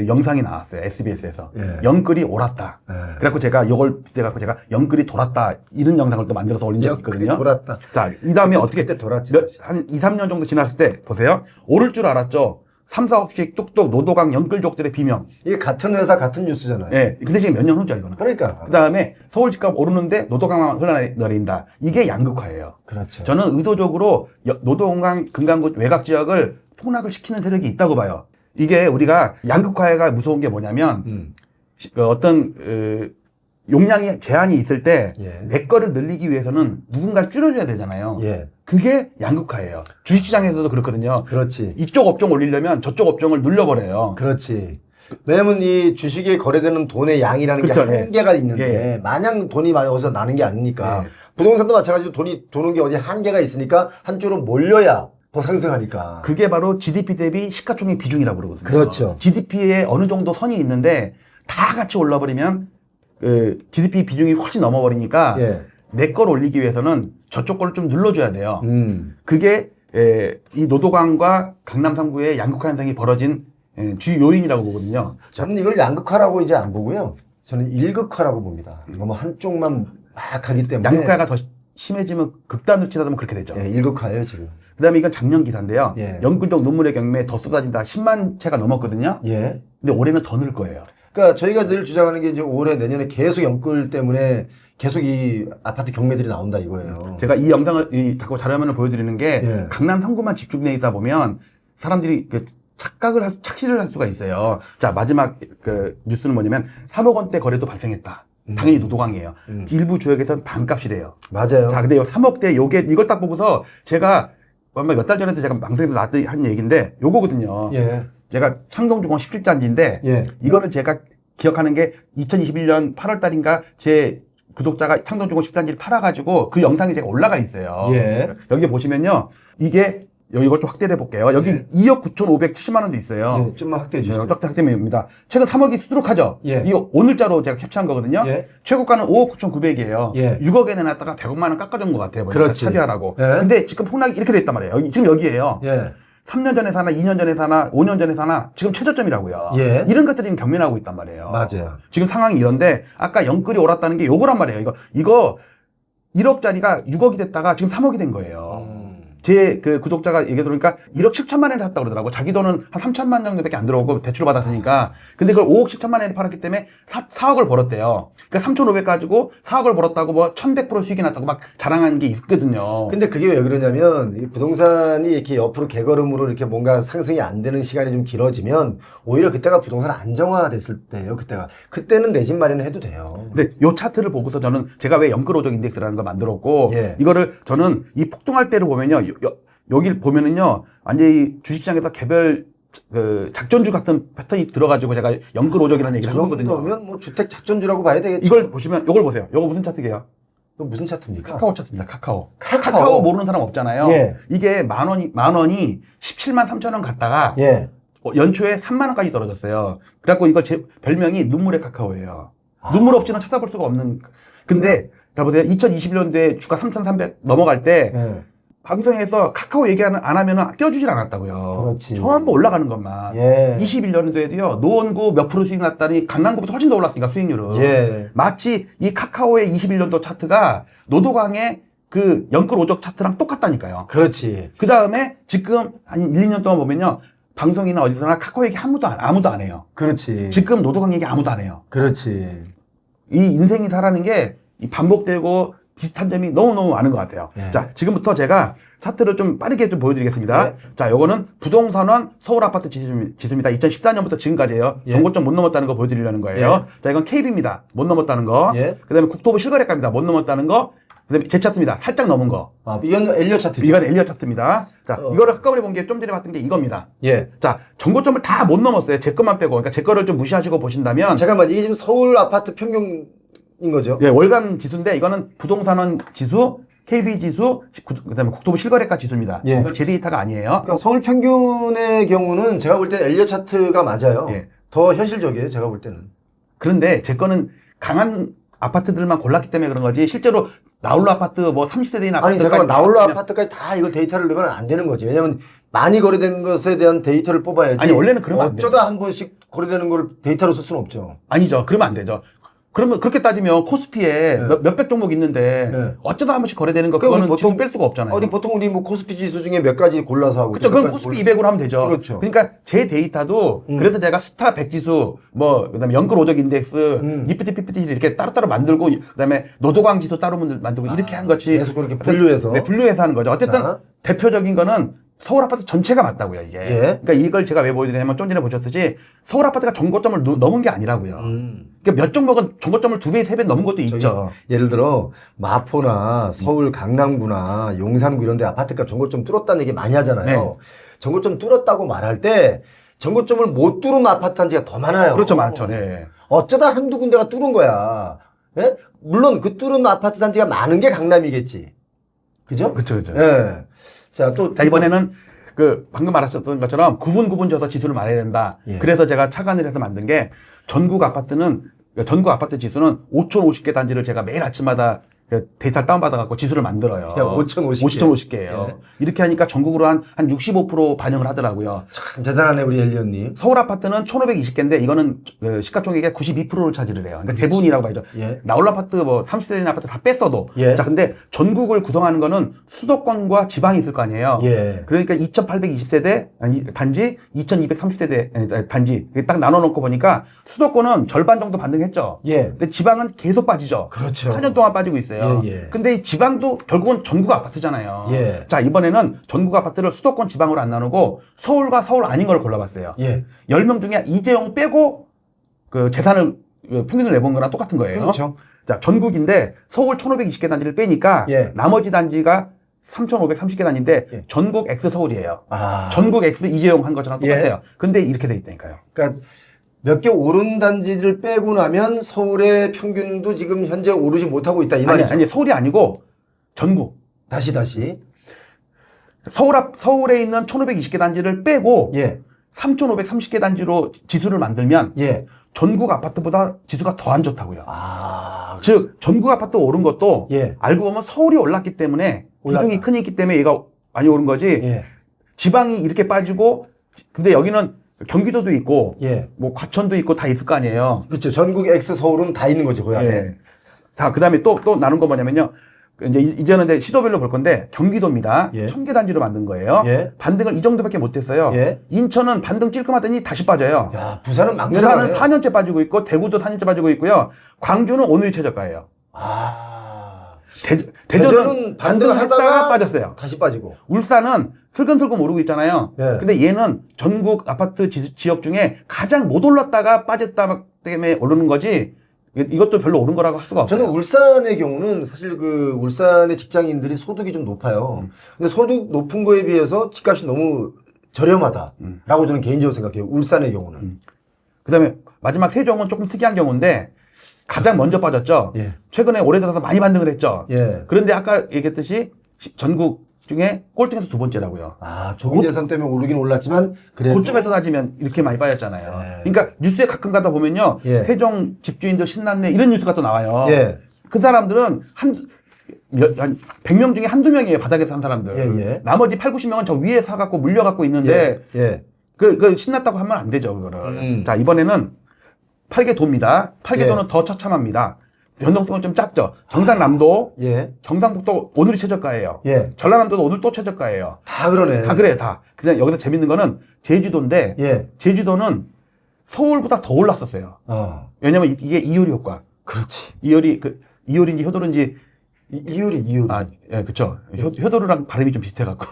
Speaker 2: 영상이 나왔어요. SBS에서.
Speaker 1: 예.
Speaker 2: 영끌이 옳았다.
Speaker 1: 예.
Speaker 2: 그래갖고 제가 이걸 빗대갖고 제가 영끌이 돌았다. 이런 영상을 또 만들어서 올린 적이 있거든요.
Speaker 1: 돌았다.
Speaker 2: 자, 이 다음에 어떻게
Speaker 1: 그때 돌았지.
Speaker 2: 한 2, 3년 정도 지났을 때 보세요. 오를 줄 알았죠. 3, 4억씩 뚝뚝 노도강 영끌족들의 비명.
Speaker 1: 이게 같은 회사 같은 뉴스잖아요.
Speaker 2: 예. 근데 지금 몇 년 후죠, 이거는.
Speaker 1: 그러니까.
Speaker 2: 그 다음에 서울 집값 오르는데 노도강만 흘러내린다. 이게 양극화예요.
Speaker 1: 그렇죠.
Speaker 2: 저는 의도적으로 노도강 금강구 외곽 지역을 폭락을 시키는 세력이 있다고 봐요. 이게 우리가 양극화가 무서운 게 뭐냐면 어떤 용량이 제한이 있을 때 내
Speaker 1: 예.
Speaker 2: 거를 늘리기 위해서는 누군가를 줄여줘야 되잖아요.
Speaker 1: 예.
Speaker 2: 그게 양극화예요. 주식시장에서도 그렇거든요.
Speaker 1: 그렇지.
Speaker 2: 이쪽 업종 올리려면 저쪽 업종을 눌려버려요.
Speaker 1: 그렇지. 왜냐면 이 주식에 거래되는 돈의 양이라는
Speaker 2: 그렇죠.
Speaker 1: 게 한계가 있는데
Speaker 2: 예.
Speaker 1: 마냥 돈이 많이 어디서 나는 게 아니니까
Speaker 2: 예.
Speaker 1: 부동산도 마찬가지로 돈이 도는 게 어디 한계가 있으니까 한쪽으로 몰려야 더 상승하니까.
Speaker 2: 그게 바로 GDP 대비 시가총액 비중이라고 그러거든요.
Speaker 1: 그렇죠.
Speaker 2: GDP에 어느 정도 선이 있는데 다 같이 올라버리면 GDP 비중이 훨씬 넘어버리니까
Speaker 1: 예.
Speaker 2: 내 걸 올리기 위해서는 저쪽 거를 좀 눌러줘야 돼요. 그게 이 노도강과 강남 3구의 양극화 현상이 벌어진 주요 요인이라고 보거든요.
Speaker 1: 저는 이걸 양극화라고 이제 안 보고요. 저는 일극화라고 봅니다. 너무 한쪽만 막 하기 때문에.
Speaker 2: 양극화가 더 심해지면 극단으로 치다 보면 그렇게 되죠.
Speaker 1: 예, 일극화예요, 지금.
Speaker 2: 그 다음에 이건 작년 기사인데요.
Speaker 1: 예.
Speaker 2: 영끌적 눈물의 경매에 더 쏟아진다. 10만 채가 넘었거든요.
Speaker 1: 예.
Speaker 2: 근데 올해는 더 늘 거예요.
Speaker 1: 그러니까 저희가 늘 주장하는 게 이제 올해 내년에 계속 연끌 때문에 계속 이 아파트 경매들이 나온다 이거예요.
Speaker 2: 제가 이 영상을, 자꾸 자료화면을 보여드리는 게
Speaker 1: 예.
Speaker 2: 강남 3구만 집중돼 있다 보면 사람들이 착시를 할 수가 있어요. 자, 마지막 뉴스는 뭐냐면 3억 원대 거래도 발생했다. 당연히 노도강이에요. 일부 지역에서는 반값이래요.
Speaker 1: 맞아요.
Speaker 2: 자, 근데 요 3억대 이걸 딱 보고서 제가 아마 몇 달 전에 제가 방송에서 한 얘기인데 요거거든요.
Speaker 1: 예.
Speaker 2: 제가 창동주공 17단지인데
Speaker 1: 예.
Speaker 2: 이거는 제가 기억하는 게 2021년 8월 달인가 제 구독자가 창동주공 17단지를 팔아가지고 그 영상이 제가 올라가 있어요.
Speaker 1: 예.
Speaker 2: 여기 보시면요. 이게 이걸 좀 확대해 볼게요. 여기 2억 9,570만 원도 있어요.
Speaker 1: 예, 좀만 확대해 주시죠.
Speaker 2: 확대입니다. 최근 3억이 수두룩하죠.
Speaker 1: 예.
Speaker 2: 이거 오늘자로 제가 캡처한 거거든요.
Speaker 1: 예.
Speaker 2: 최고가는 5억 9,900이에요.
Speaker 1: 예.
Speaker 2: 6억에 내놨다가 100만 원 깎아준 것 같아요.
Speaker 1: 그렇지.
Speaker 2: 차비하라고.
Speaker 1: 예.
Speaker 2: 근데 지금 폭락이 이렇게 됐단 말이에요. 지금 여기에요.
Speaker 1: 예.
Speaker 2: 3년 전에 사나, 2년 전에 사나, 5년 전에 사나, 지금 최저점이라고요.
Speaker 1: 예.
Speaker 2: 이런 것들이 지금 경매나고 있단 말이에요.
Speaker 1: 맞아요.
Speaker 2: 지금 상황이 이런데, 아까 영끌이 옳았다는 게 요거란 말이에요. 이거 1억짜리가 6억이 됐다가 지금 3억이 된 거예요. 제 그 구독자가 얘기 들으니까 1억 7천만 원에 샀다고 그러더라고. 자기 돈은 한 3천만 정도밖에 안 들어오고 대출 받았으니까. 근데 그걸 5억 7천만 원에 팔았기 때문에 4억을 벌었대요. 그러니까 3,500 가지고 4억을 벌었다고 뭐 1100% 수익이 났다고 막 자랑한 게 있거든요.
Speaker 1: 근데 그게 왜 그러냐면 이 부동산이 이렇게 옆으로 개걸음으로 이렇게 뭔가 상승이 안 되는 시간이 좀 길어지면 오히려 그때가 부동산 안정화됐을 때예요. 그때는 내 집 마련해도 돼요.
Speaker 2: 근데 요 차트를 보고서 저는 제가 왜 연끌오적 인덱스라는 걸 만들었고
Speaker 1: 예.
Speaker 2: 이거를 저는 이 폭등할 때를 보면요. 여길 보면은요. 완전히 주식시장에서 개별 그 작전주 같은 패턴이 들어가지고 제가 연끌오적이라는 얘기를
Speaker 1: 저
Speaker 2: 하거든요.
Speaker 1: 정도면 뭐 주택 작전주라고 봐야 되겠죠.
Speaker 2: 이걸 보시면 이걸 보세요. 이거 무슨 차트게요?
Speaker 1: 이거 무슨 차트입니까?
Speaker 2: 카카오 차트입니다. 카카오.
Speaker 1: 카카오.
Speaker 2: 카카오 모르는 사람 없잖아요.
Speaker 1: 예.
Speaker 2: 이게 만 원이 17만 3천 원 갔다가
Speaker 1: 예.
Speaker 2: 연초에 3만 원까지 떨어졌어요. 그래갖고 이거 제 별명이 눈물의 카카오예요. 눈물 없이는 찾아볼 수가 없는. 근데 자 보세요. 2021년도에 주가 3,300 넘어갈 때
Speaker 1: 예.
Speaker 2: 방송에서 카카오 얘기 안 하면 껴주질 않았다고요.
Speaker 1: 그렇지.
Speaker 2: 전부 올라가는 것만.
Speaker 1: 예.
Speaker 2: 21년도에도요. 노원구 몇 프로 수익 났다니 강남구보다 훨씬 더 올랐으니까 수익률은.
Speaker 1: 예.
Speaker 2: 마치 이 카카오의 21년도 차트가 노도강의 그 연끌오적 차트랑 똑같다니까요.
Speaker 1: 그렇지.
Speaker 2: 그 다음에 지금 한 1, 2년 동안 보면요. 방송이나 어디서나 카카오 얘기 아무도 안 해요.
Speaker 1: 그렇지.
Speaker 2: 지금 노도강 얘기 아무도 안 해요.
Speaker 1: 그렇지.
Speaker 2: 이 인생이 살아는 게 이 반복되고 비슷한 점이 너무너무 많은 것 같아요.
Speaker 1: 예.
Speaker 2: 자, 지금부터 제가 차트를 좀 빠르게 좀 보여드리겠습니다.
Speaker 1: 예.
Speaker 2: 자, 요거는 부동산원 서울 아파트 지수입니다. 2014년부터 지금까지예요.
Speaker 1: 예.
Speaker 2: 전고점 못 넘었다는 거 보여드리려는 거예요. 자, 이건 KB입니다. 못 넘었다는 거.
Speaker 1: 예.
Speaker 2: 그 다음에 국토부 실거래가입니다. 못 넘었다는 거. 그 다음에 제 차트입니다. 살짝 넘은 거.
Speaker 1: 아, 이건 엘리엇 차트.
Speaker 2: 이건 엘리엇 차트입니다. 자, 이거를 한꺼번에 본 게 좀 전에 봤던 게 이겁니다.
Speaker 1: 예.
Speaker 2: 자, 전고점을 다 못 넘었어요. 제 것만 빼고. 그러니까 제 거를 좀 무시하시고 보신다면.
Speaker 1: 잠깐만, 이게 지금 서울 아파트 평균인 거죠?
Speaker 2: 예, 월간 지수인데 이거는 부동산원 지수, KB 지수, 그다음에 국토부 실거래가 지수입니다.
Speaker 1: 예.
Speaker 2: 이건 제 데이터가 아니에요.
Speaker 1: 그러니까 서울 평균의 경우는 제가 볼 때 엘리엇 차트가 맞아요.
Speaker 2: 예.
Speaker 1: 더 현실적이에요, 제가 볼 때는.
Speaker 2: 그런데 제 거는 강한 아파트들만 골랐기 때문에 그런 거지 실제로 나홀로 아파트 뭐 30세대인 아파트
Speaker 1: 아니, 잠깐만, 나홀로 아파트까지 다 이걸 데이터를 넣으면 안 되는 거지. 왜냐면 많이 거래된 것에 대한 데이터를 뽑아야지.
Speaker 2: 아니, 원래는 그러면 안
Speaker 1: 어쩌다 한 번씩 거래되는 걸 데이터로 쓸 수는 없죠.
Speaker 2: 아니죠. 그러면 안 되죠. 그러면 그렇게 따지면 코스피에 몇백 종목 있는데
Speaker 1: 네.
Speaker 2: 어쩌다 한 번씩 거래되는 거
Speaker 1: 그럼
Speaker 2: 그거는
Speaker 1: 보통
Speaker 2: 지수 뺄 수가 없잖아요.
Speaker 1: 보통 우리 뭐 코스피 지수 중에 몇 가지 골라서 하고.
Speaker 2: 그렇죠. 그럼 코스피 200으로 하면 되죠.
Speaker 1: 그렇죠.
Speaker 2: 그러니까 제 데이터도 그래서 제가 스타 100지수 뭐 그다음에 연끌오적 인덱스, 니프티 피프티 이렇게 따로따로 만들고 그다음에 노도강 지수 따로 만들고 이렇게 한 거지.
Speaker 1: 계속 그렇게 분류해서.
Speaker 2: 네, 분류해서 하는 거죠. 어쨌든
Speaker 1: 자.
Speaker 2: 대표적인 거는 서울 아파트 전체가 맞다고요, 이게.
Speaker 1: 예.
Speaker 2: 그러니까 이걸 제가 왜 보여드리냐면 좀 전에 보셨듯이 서울 아파트가 전고점을 넘은 게 아니라고요. 그러니까 몇 종목은 전고점을 2배, 3배 넘은 것도 있죠.
Speaker 1: 예를 들어 마포나 서울 강남구나 용산구 이런 데 아파트값 전고점 뚫었다는 얘기 많이 하잖아요.
Speaker 2: 네.
Speaker 1: 전고점 뚫었다고 말할 때 전고점을 못 뚫은 아파트 단지가 더 많아요.
Speaker 2: 그렇죠, 많죠. 네.
Speaker 1: 어쩌다 한두 군데가 뚫은 거야. 예? 물론 그 뚫은 아파트 단지가 많은 게 강남이겠지. 그죠?
Speaker 2: 그렇죠, 그렇죠.
Speaker 1: 예. 자, 또.
Speaker 2: 자, 이번에는 그 방금 말하셨던 것처럼 구분 져서 지수를 말해야 된다.
Speaker 1: 예.
Speaker 2: 그래서 제가 착안을 해서 만든 게 전국 아파트 지수는 5,050개 단지를 제가 매일 아침마다 그 데이터를 다운받아갖고 지수를 만들어요.
Speaker 1: 5,050개.
Speaker 2: 5,050개예요. 이렇게 하니까 전국으로 한 65% 반영을 하더라고요.
Speaker 1: 참 대단하네, 우리 엘리언님.
Speaker 2: 서울 아파트는 1,520개인데 이거는 그 시가총액의 92%를 차지를 해요. 그러니까 대부분이라고 봐야죠.
Speaker 1: 예.
Speaker 2: 나홀로 아파트 뭐 30세대 아파트 다 뺐어도.
Speaker 1: 예.
Speaker 2: 자, 근데 전국을 구성하는 거는 수도권과 지방이 있을 거 아니에요.
Speaker 1: 예.
Speaker 2: 그러니까 2,820세대 단지, 2,230세대 단지 딱 나눠놓고 보니까 수도권은 절반 정도 반등했죠.
Speaker 1: 예.
Speaker 2: 근데 지방은 계속 빠지죠.
Speaker 1: 그렇죠.
Speaker 2: 4년 동안 빠지고 있어요.
Speaker 1: 예, 예.
Speaker 2: 근데 이 지방도 결국은 전국 아파트잖아요.
Speaker 1: 예.
Speaker 2: 자, 이번에는 전국 아파트를 수도권 지방으로 안 나누고 서울과 서울 아닌 걸 골라봤어요.
Speaker 1: 예.
Speaker 2: 10명 중에 이재용 빼고 그 재산을 평균을 내본 거랑 똑같은 거예요.
Speaker 1: 그렇죠.
Speaker 2: 자, 전국인데 서울 1,520개 단지를 빼니까
Speaker 1: 예.
Speaker 2: 나머지 단지가 3,530개 단지인데
Speaker 1: 예.
Speaker 2: 전국 X 서울이에요.
Speaker 1: 아.
Speaker 2: 전국 X 이재용 한 것처럼
Speaker 1: 예.
Speaker 2: 똑같아요. 근데 이렇게 돼 있다니까요.
Speaker 1: 그러니까 몇 개 오른 단지를 빼고 나면 서울의 평균도 지금 현재 오르지 못하고 있다 이 말이죠.
Speaker 2: 아니, 서울이 아니고 전국.
Speaker 1: 다시.
Speaker 2: 서울에 있는 1,520개 단지를 빼고
Speaker 1: 예.
Speaker 2: 3,530개 단지로 지수를 만들면
Speaker 1: 예.
Speaker 2: 전국 아파트보다 지수가 더 안 좋다고요.
Speaker 1: 아.
Speaker 2: 즉 전국 아파트 오른 것도
Speaker 1: 예.
Speaker 2: 알고 보면 서울이 올랐기 때문에
Speaker 1: 올랐다.
Speaker 2: 비중이 크기 때문에 얘가 많이 오른 거지.
Speaker 1: 예.
Speaker 2: 지방이 이렇게 빠지고 근데 여기는 경기도도 있고
Speaker 1: 예.
Speaker 2: 뭐 과천도 있고 다 있을 거 아니에요.
Speaker 1: 그렇죠. 전국 X 서울은 다 있는 거죠, 그 안에.
Speaker 2: 예. 자, 그다음에 또 나눈 거 뭐냐면요. 이제는 이제 시도별로 볼 건데 경기도입니다.
Speaker 1: 예.
Speaker 2: 청계단지로 만든 거예요.
Speaker 1: 예.
Speaker 2: 반등을 이 정도밖에 못했어요.
Speaker 1: 예.
Speaker 2: 인천은 반등 찔끔하더니 다시 빠져요.
Speaker 1: 야, 부산은 막
Speaker 2: 부산은
Speaker 1: 내려가네.
Speaker 2: 4년째 빠지고 있고 대구도 4년째 빠지고 있고요. 광주는 오늘이 최저가예요.
Speaker 1: 아.
Speaker 2: 대전은 반등을 했다가 빠졌어요.
Speaker 1: 다시 빠지고.
Speaker 2: 울산은 슬금슬금 오르고 있잖아요.
Speaker 1: 예.
Speaker 2: 근데 얘는 전국 아파트 지역 중에 가장 못 올랐다가 빠졌다 때문에 오르는 거지 이것도 별로 오른 거라고 할 수가 없어요.
Speaker 1: 저는 울산의 경우는 사실 그 울산의 직장인들이 소득이 좀 높아요. 근데 소득 높은 거에 비해서 집값이 너무 저렴하다라고 저는 개인적으로 생각해요. 울산의 경우는.
Speaker 2: 그다음에 마지막 세종은 조금 특이한 경우인데 가장 먼저 빠졌죠.
Speaker 1: 예.
Speaker 2: 최근에 올해 들어서 많이 반등을 했죠.
Speaker 1: 예.
Speaker 2: 그런데 아까 얘기했듯이 전국 중에 꼴등에서 두 번째라고요.
Speaker 1: 아, 조기 대선 때문에 오르긴 올랐지만 그래도
Speaker 2: 고점에서 따지면 이렇게 많이 빠졌잖아요.
Speaker 1: 예.
Speaker 2: 그러니까 뉴스에 가끔 가다 보면요.
Speaker 1: 예.
Speaker 2: 세종 집주인들 신났네 이런 뉴스가 또 나와요.
Speaker 1: 예.
Speaker 2: 그 사람들은 한 100명 중에 한두 명이에요. 바닥에서 산 사람들.
Speaker 1: 예, 예.
Speaker 2: 나머지 8, 90명은 저 위에 사갖고 물려갖고 있는데
Speaker 1: 예. 예.
Speaker 2: 그 신났다고 하면 안 되죠. 그거를. 자, 이번에는 팔계도입니다. 팔계도는
Speaker 1: 예.
Speaker 2: 더 처참합니다. 변동성은 좀 작죠. 경상남도,
Speaker 1: 예.
Speaker 2: 경상북도 오늘이 최저가예요.
Speaker 1: 예.
Speaker 2: 전라남도도 오늘 또 최저가예요.
Speaker 1: 다 그러네.
Speaker 2: 다 그래요, 다. 그냥 여기서 재밌는 거는 제주도인데,
Speaker 1: 예.
Speaker 2: 제주도는 서울보다 더 올랐었어요. 왜냐면 이게 이효리 효과.
Speaker 1: 그렇지.
Speaker 2: 이효리인지 효도인지,
Speaker 1: 이효리.
Speaker 2: 아, 예, 그쵸. 효도르랑 발음이 좀 비슷해갖고.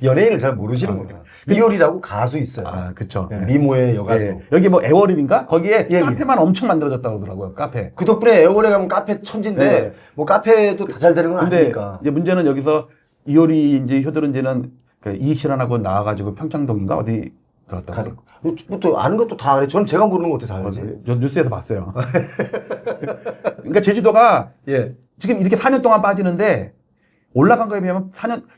Speaker 1: 연예인을 잘 모르시는구나. 이효리라고 가수 있어요.
Speaker 2: 아, 그쵸.
Speaker 1: 예, 미모의 여가수.
Speaker 2: 예. 여기 뭐 애월임인가? 거기에
Speaker 1: 예,
Speaker 2: 카페만 엄청 만들어졌다고 그러더라고요, 카페.
Speaker 1: 그 덕분에 에어홀에 가면 카페 천진데
Speaker 2: 네.
Speaker 1: 뭐 카페도 다 잘 되는 건
Speaker 2: 근데
Speaker 1: 아니니까.
Speaker 2: 이제 문제는 여기서 이효리인지 효도인지는 그 이익 실현하고 나와가지고 평창동인가 어디 들었다고.
Speaker 1: 또 아는 것도 다 아네. 저는 제가 모르는 것도 다 알지.
Speaker 2: 저 뉴스에서 봤어요. 그러니까 제주도가
Speaker 1: 예.
Speaker 2: 지금 이렇게 4년 동안 빠지는데 올라간 거에 비하면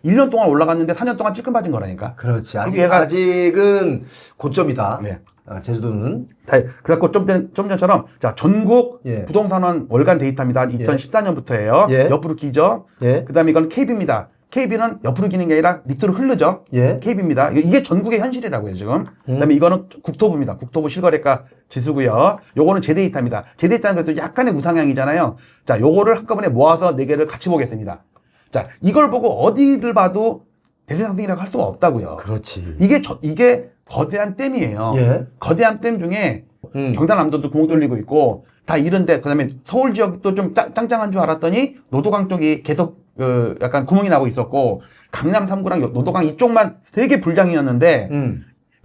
Speaker 2: 1년 동안 올라갔는데 4년 동안 찔끔 빠진 거라니까.
Speaker 1: 그렇지.
Speaker 2: 그리고 얘가
Speaker 1: 아직은 고점이다.
Speaker 2: 네.
Speaker 1: 아, 제주도는.
Speaker 2: 그래갖고 좀 전처럼 자 전국
Speaker 1: 예.
Speaker 2: 부동산원 월간 데이터입니다. 2014년부터예요.
Speaker 1: 예.
Speaker 2: 옆으로 기죠.
Speaker 1: 예.
Speaker 2: 그다음에 이건 KB입니다. KB는 옆으로 기는 게 아니라 밑으로 흐르죠.
Speaker 1: 예.
Speaker 2: KB입니다. 이게 전국의 현실이라고요, 지금. 그다음에 이거는 국토부입니다. 국토부 실거래가 지수고요. 요거는 제데이터입니다. 제데이터는 그래도 약간의 우상향이잖아요. 자, 요거를 한꺼번에 모아서 4개를 같이 보겠습니다. 자, 이걸 보고 어디를 봐도 대세 상승이라고 할 수가 없다고요.
Speaker 1: 그렇지.
Speaker 2: 이게 거대한 댐이에요.
Speaker 1: 예.
Speaker 2: 거대한 댐 중에 경상남도도 구멍 뚫리고 있고 다 이런데 그다음에 서울 지역도 좀 짱짱한 줄 알았더니 노도강 쪽이 계속 약간 구멍이 나고 있었고 강남 3구랑 노도강 이쪽만 되게 불장이었는데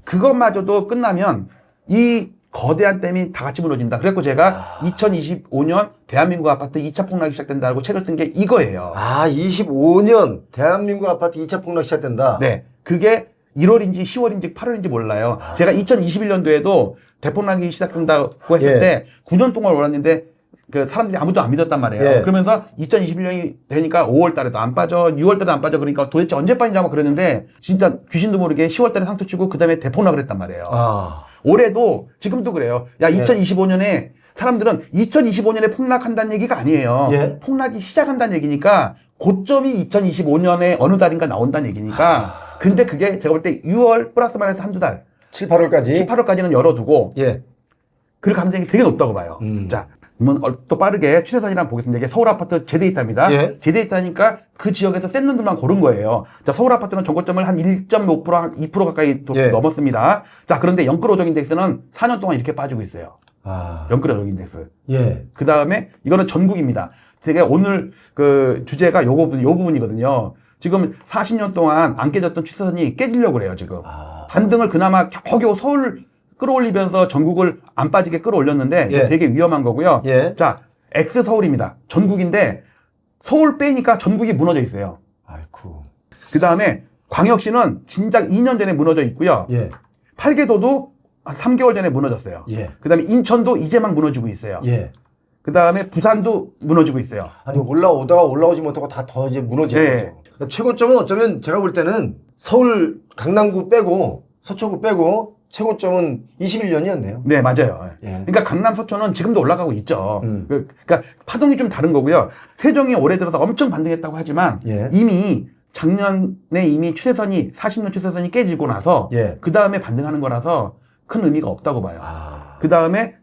Speaker 2: 그것마저도 끝나면 이 거대한 댐이 다 같이 무너진다. 그래갖고 제가 2025년 대한민국 아파트 2차 폭락이 시작된다고 책을 쓴 게 이거예요.
Speaker 1: 아, 25년 대한민국 아파트 2차 폭락 시작된다.
Speaker 2: 네. 그게 1월인지 10월인지 8월인지 몰라요. 제가 2021년도에도 대폭락이 시작된다고 했을
Speaker 1: 예.
Speaker 2: 때 9년 동안 올랐는데 그 사람들이 아무도 안 믿었단 말이에요.
Speaker 1: 예.
Speaker 2: 그러면서 2021년이 되니까 5월 달에도 안 빠져, 6월 달에도 안 빠져. 그러니까 도대체 언제 빠지냐 막 그랬는데 진짜 귀신도 모르게 10월 달에 상투 치고 그다음에 대폭락을 했단 말이에요.
Speaker 1: 아.
Speaker 2: 올해도 지금도 그래요. 야, 2025년에 사람들은 2025년에 폭락한다는 얘기가 아니에요.
Speaker 1: 예.
Speaker 2: 폭락이 시작한다는 얘기니까 고점이 2025년에 어느 달인가 나온다는 얘기니까 근데 그게 제가 볼 때 6월 플러스 마이너스 한두 달
Speaker 1: 7, 8월까지.
Speaker 2: 7, 8월까지는 열어두고
Speaker 1: 예.
Speaker 2: 그럴 가능성이 되게 높다고 봐요. 자, 그러면 또 빠르게 추세선이랑 보겠습니다. 이게 서울 아파트 제데이터입니다.
Speaker 1: 예.
Speaker 2: 제데이터니까 그 지역에서 센 놈들만 고른 거예요. 자, 서울 아파트는 전고점을 한 1.5%, 한 2% 가까이 또
Speaker 1: 예.
Speaker 2: 넘었습니다. 자, 그런데 영끌오정 인덱스는 4년 동안 이렇게 빠지고 있어요.
Speaker 1: 아.
Speaker 2: 영끌오정 인덱스.
Speaker 1: 예.
Speaker 2: 그 다음에 이거는 전국입니다. 제가 오늘 그 주제가 요 부분이거든요. 지금 40년 동안 안 깨졌던 추세선이 깨지려고 그래요, 지금. 반등을 그나마 겨우겨우 서울 끌어올리면서 전국을 안 빠지게 끌어올렸는데
Speaker 1: 예.
Speaker 2: 되게 위험한 거고요.
Speaker 1: 예.
Speaker 2: 자, X 서울입니다. 전국인데 서울 빼니까 전국이 무너져 있어요.
Speaker 1: 아이쿠.
Speaker 2: 그 다음에 광역시는 진작 2년 전에 무너져 있고요.
Speaker 1: 예.
Speaker 2: 팔계도도 한 3개월 전에 무너졌어요.
Speaker 1: 예.
Speaker 2: 그 다음에 인천도 이제 막 무너지고 있어요.
Speaker 1: 예.
Speaker 2: 그 다음에 부산도 무너지고 있어요.
Speaker 1: 아니, 올라오다가 올라오지 못하고 다 더 이제 무너지는
Speaker 2: 예.
Speaker 1: 거죠. 그러니까 최고점은 어쩌면 제가 볼 때는 서울 강남구 빼고 서초구 빼고 최고점은 21년이었네요.
Speaker 2: 네, 맞아요.
Speaker 1: 예.
Speaker 2: 그러니까 강남 서초는 지금도 올라가고 있죠. 그러니까 파동이 좀 다른 거고요. 세종이 올해 들어서 엄청 반등했다고 하지만
Speaker 1: 예.
Speaker 2: 이미 작년에 이미 추세선이 40년 추세선이 깨지고 나서
Speaker 1: 예.
Speaker 2: 그 다음에 반등하는 거라서 큰 의미가 없다고 봐요.
Speaker 1: 아.
Speaker 2: 그 다음에